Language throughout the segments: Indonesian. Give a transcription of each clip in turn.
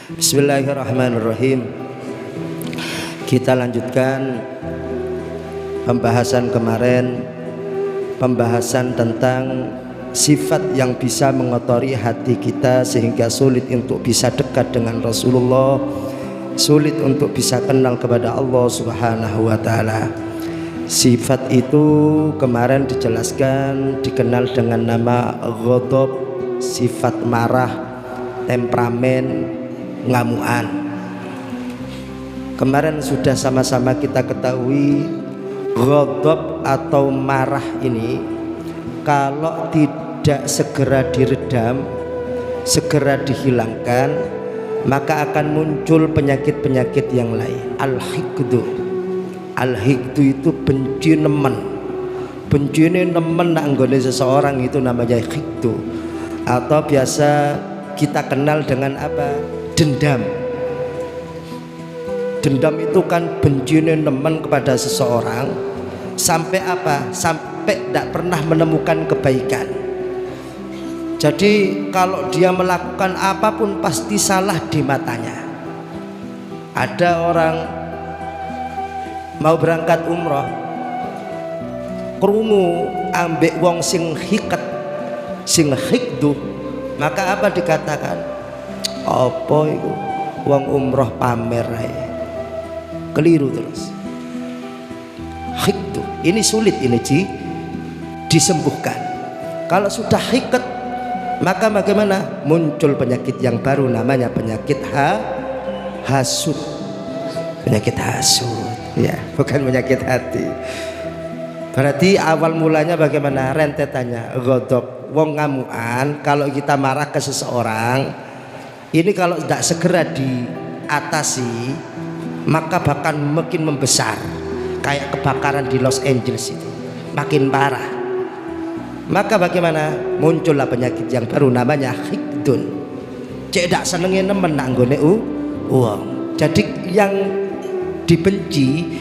Bismillahirrahmanirrahim. Kita lanjutkan pembahasan kemarin, pembahasan tentang sifat yang bisa mengotori hati kita sehingga sulit untuk bisa dekat dengan Rasulullah, sulit untuk bisa kenal kepada Allah Subhanahu wa ta'ala. Sifat itu kemarin dijelaskan dikenal dengan nama ghadab, sifat marah, temperamen, ngamuan. Kemarin sudah sama-sama kita ketahui ghadab atau marah ini kalau tidak segera diredam, segera dihilangkan, maka akan muncul penyakit-penyakit yang lain. Al-hikdu itu benci nemen. Benci nemen nak nggone seseorang itu namanya hikdu. Atau biasa kita kenal dengan apa? Dendam. Dendam itu kan benci nemen kepada seseorang sampai apa? Sampai tidak pernah menemukan kebaikan. Jadi kalau dia melakukan apapun pasti salah di matanya. Ada orang mau berangkat umroh, krungu ambek wong sing hiket, sing hikdu, maka apa dikatakan? Apa itu? Wong umroh pamer ae. Keliru terus. Hikdu ini sulit ini disembuhkan. Kalau sudah hiket, maka bagaimana? Muncul penyakit yang baru namanya penyakit hasud. Penyakit hasud, ya, bukan penyakit hati. Berarti awal mulanya bagaimana rentetannya? Ghadab, wong ngamuan. Kalau kita marah ke seseorang, ini kalau tidak segera diatasi, maka bahkan makin membesar. Kayak kebakaran di Los Angeles itu, makin parah. Maka bagaimana? Muncullah penyakit yang baru namanya hikdun. Cedak senengin nemen nanggone uang. Jadi yang dibenci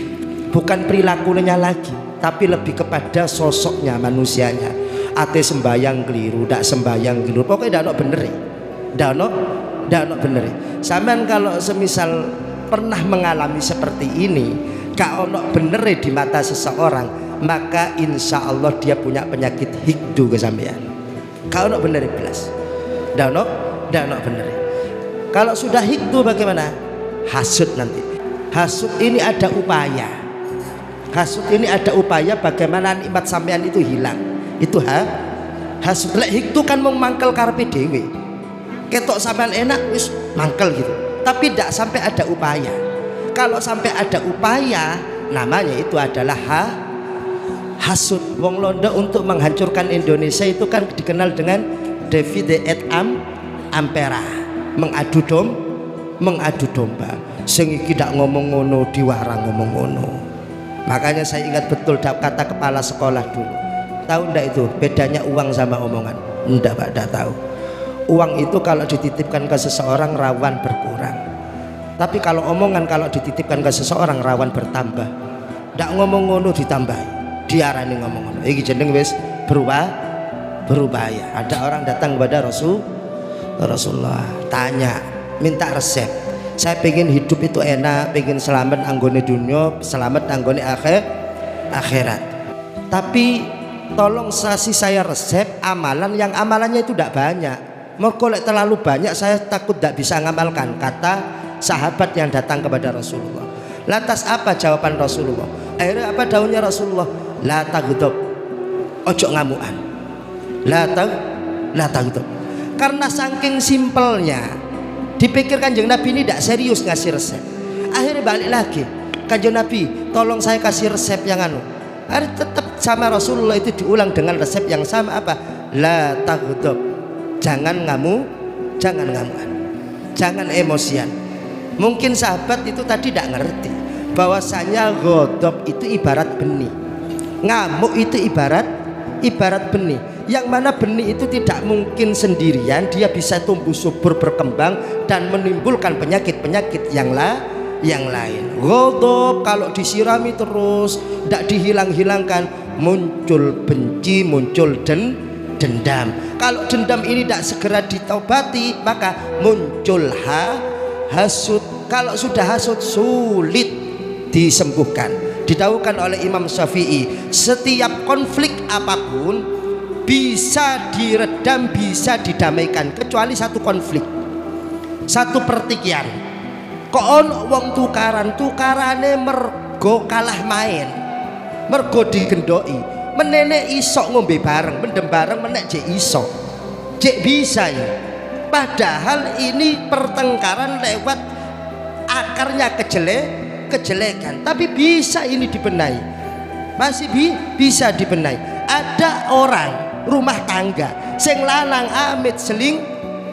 bukan perilakunya lagi, tapi lebih kepada sosoknya, manusianya. Ate sembayang keliru, ndak sembayang keliru, pokoknya ndak bener. Ndak bener. Sampean kalau semisal pernah mengalami seperti ini, gak ono bener di mata seseorang, maka insya Allah dia punya penyakit hikdu ke sampean. Gak ono bener belas. Ndak ono bener. Kalau sudah hikdu bagaimana? Hasud nanti. Hasud ini ada upaya. Hasud ini ada upaya bagaimana nikmat sampean itu hilang. Itu hasud. Lek hikdu kan mau mangkel karepe dhewe. Ketok sampean enak wis mangkel gitu. Tapi tidak sampai ada upaya. Kalau sampai ada upaya, namanya itu adalah hasud. Wong Londo untuk menghancurkan Indonesia itu kan dikenal dengan Davide et Ampera, mengadu domba. Sing iki ndak ngomong ngono diwarang ngomong ngono. Makanya saya ingat betul kata kepala sekolah dulu. Tahu ndak itu bedanya uang sama omongan? Ndak, Pak, ndak tahu. Uang itu kalau dititipkan ke seseorang rawan berkurang. Tapi kalau omongan kalau dititipkan ke seseorang rawan bertambah. Ndak ngomong ngono ditambah. Diarani ngomong ngono. Iki jeneng wis berbahaya. Ada orang datang kepada Rasulullah, tanya, minta resep. Saya pengen hidup itu enak, pengen selamat anggone dunia, selamat anggone akhirat. Tapi tolong kasih saya resep amalan yang amalannya itu tidak banyak. Mau kolek terlalu banyak saya takut tidak bisa ngamalkan, kata sahabat yang datang kepada Rasulullah. Lantas apa jawaban Rasulullah? Akhirnya apa daunnya Rasulullah? La taghdab, ojo ngamuan. La taghdab. Karena saking simpelnya dipikir Kanjeng Nabi ini tidak serius ngasih resep. Akhirnya balik lagi, Kanjeng Nabi tolong saya kasih resep yang Akhirnya tetap sama Rasulullah itu diulang dengan resep yang sama, apa? La taghdab, jangan ngamuan, jangan emosian. Mungkin sahabat itu tadi tidak ngerti bahwasanya ghadab itu ibarat benih, ngamuk itu ibarat benih, yang mana benih itu tidak mungkin sendirian, dia bisa tumbuh subur, berkembang dan menimbulkan penyakit-penyakit yang lain. Ghadab kalau disirami terus tidak dihilang-hilangkan, muncul benci, muncul dendam. Kalau dendam ini tidak segera ditobati, maka muncul hasud. Kalau sudah hasud sulit disembuhkan. Didaukan oleh Imam Syafi'i, setiap konflik apapun bisa diredam, bisa didamaikan, kecuali satu konflik, satu pertikaian. Kok ono wong tukarane mergo kalah main, mergo digendoi, menene iso ngombe bareng, mendem bareng, menek jek iso, jek bisa ya. Padahal ini pertengkaran lewat akarnya kejelekan, tapi bisa ini dibenahi, masih bisa dibenahi. Ada orang rumah tangga sing lanang amit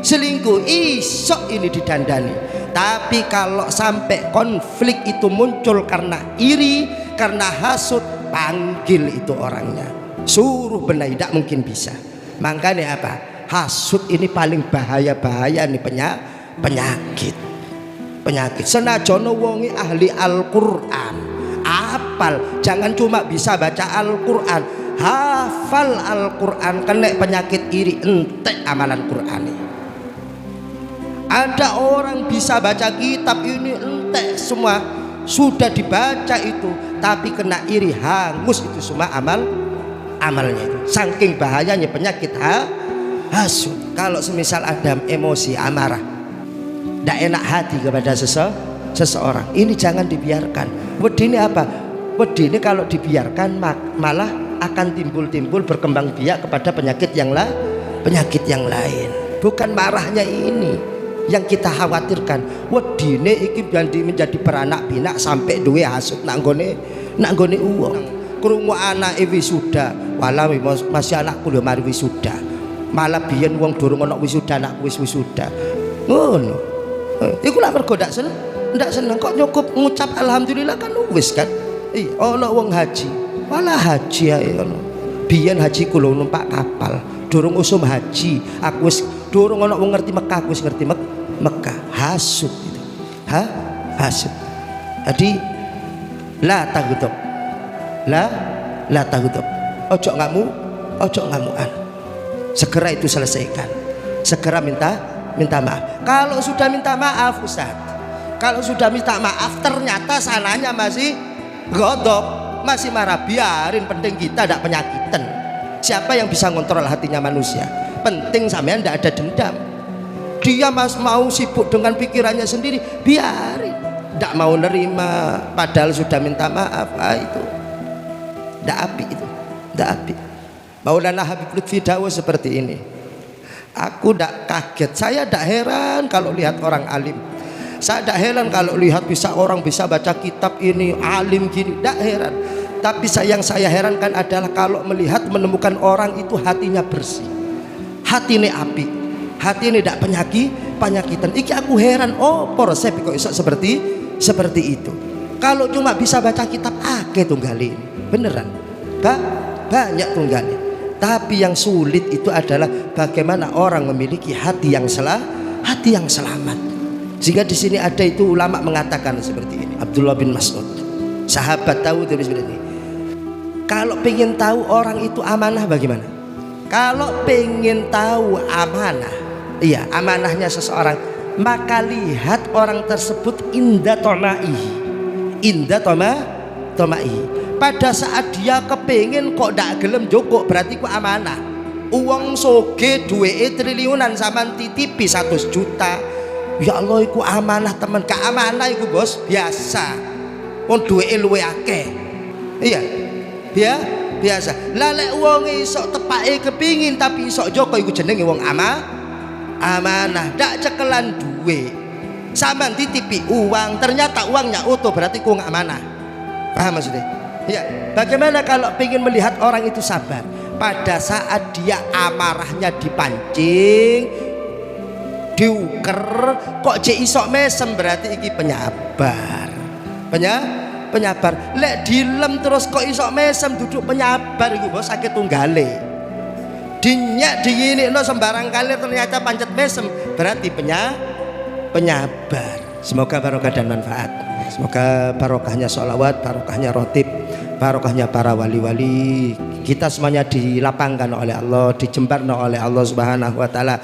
selingkuh, iso ini didandani. Tapi kalau sampai konflik itu muncul karena iri, karena hasud, panggil itu orangnya, suruh benahi, tidak mungkin bisa. Makanya apa? Hasud ini paling bahaya nih, penyakit. Senajono wongi ahli Al-Quran, apal, jangan cuma bisa baca Al-Quran, hafal Al-Quran. Kena penyakit iri, entek amalan Quran. Ada orang bisa baca kitab ini, entek semua sudah dibaca itu, tapi kena iri, hangus itu semua amalnya itu. Saking bahayanya penyakit hasud. Kalau semisal ada emosi, amarah, tidak enak hati kepada seseorang, ini jangan dibiarkan. Wedi ini apa? Wedi ini kalau dibiarkan malah akan timbul berkembang biak kepada penyakit yang lain. Bukan marahnya ini yang kita khawatirkan. Wedine iki menjadi beranak pinak sampai duwe hasud nak nggone uang. Krungu anake wisuda, walah masih anakku lho mari wisuda. Malah biyen wong durung ana wisuda, anak wis wisuda. Ngono. Iku lak mergo ndak seneng kok nyukup ngucap alhamdulillah kan wis kan. Iya, ana wong haji. Walah haji ae ngono. Biyen haji kula numpak kapal, durung usum haji, aku wis durung ana wong ngerti Mekah, aku wis ngerti Mekah. Hasud itu. Hasud. Jadi la taghdab. La taghdab. Ojo ngamukan. Segera itu selesaikan. Segera minta maaf. Kalau sudah minta maaf Ustaz, kalau sudah minta maaf ternyata sananya masih godok, masih marah, biarin, penting kita tidak penyakitan. Siapa yang bisa ngontrol hatinya manusia? Penting sampean tidak ada dendam. Dia mau sibuk dengan pikirannya sendiri, biarin. Tidak mau nerima padahal sudah minta maaf, itu tidak api, itu tidak api. Maulana Habib Lutfi Dawo seperti ini. Aku tidak kaget, saya tidak heran kalau lihat orang alim. Saya tidak heran kalau lihat orang bisa baca kitab ini, alim gini, tidak heran. Tapi yang saya herankan adalah kalau menemukan orang itu hatinya bersih, hati ini api, hati ini tidak penyakitan. Iki aku heran, resep kok iso seperti itu. Kalau cuma bisa baca kitab tunggalin, beneran, banyak tunggalin. Tapi yang sulit itu adalah bagaimana orang memiliki hati yang selamat. Sehingga di sini ada itu ulama mengatakan seperti ini. Abdullah bin Mas'ud, sahabat tahu itu seperti ini. Kalau pengen tahu orang itu amanah bagaimana? Kalau pengen tahu amanah, iya amanahnya seseorang, maka lihat orang tersebut inda tomaihi. Pada saat dia kepengen kok ndak gelem joko, berarti ku amanah. Uang soge duwe triliunan sampean titipi 100 juta. Ya Allah iku amanah teman, gak amanah iku bos biasa. Wong duwe luwe akeh. Iya. Biasa. Lah lek wong iso tepake kepingin tapi iso joko iku jenenge wong amanah. Ndak cekelan duwe. Sampean titipi uang, ternyata uangnya utuh, berarti ku gak amanah. Paham maksudnya? Ya, bagaimana kalau ingin melihat orang itu sabar? Pada saat dia amarahnya dipancing, diuker, kok jek isok mesem, berarti iki penyabar. Lek dilem terus kok isok mesem, duduk penyabar iku bos, sakit tunggale. Dinyak diyinikno sembarang kali ternyata pancet mesem, berarti penyabar. Semoga barokah dan manfaat. Semoga barokahnya sholawat, barokahnya rotib, barokahnya para wali-wali. Kita semuanya dilapangkan oleh Allah, dijembarkan oleh Allah Subhanahu wa taala.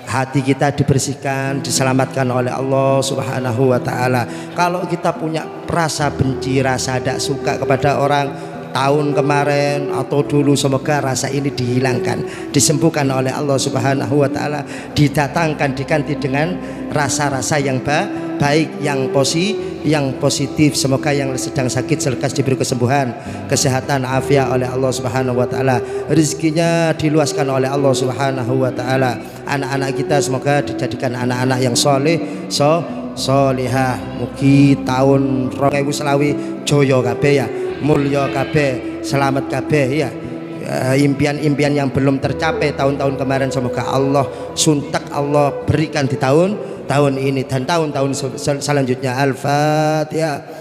hati kita dibersihkan, diselamatkan oleh Allah Subhanahu wa taala. Kalau kita punya rasa benci, rasa tidak suka kepada orang tahun kemarin atau dulu, semoga rasa ini dihilangkan, disembuhkan oleh Allah Subhanahu wa taala, didatangkan, diganti dengan rasa-rasa yang baik, yang positif. Semoga yang sedang sakit selekas diberi kesembuhan, kesehatan, afiat oleh Allah Subhanahu wa taala, rezekinya diluaskan oleh Allah Subhanahu wa taala. Anak-anak kita semoga dijadikan anak-anak yang soleh, solihah. Mugi tahun 2020 joyo kabeh ya, mulya kabeh, selamat kabeh ya. Impian-impian yang belum tercapai tahun-tahun kemarin semoga Allah suntak, Allah berikan di tahun ini dan tahun-tahun selanjutnya. Al-Fatihah.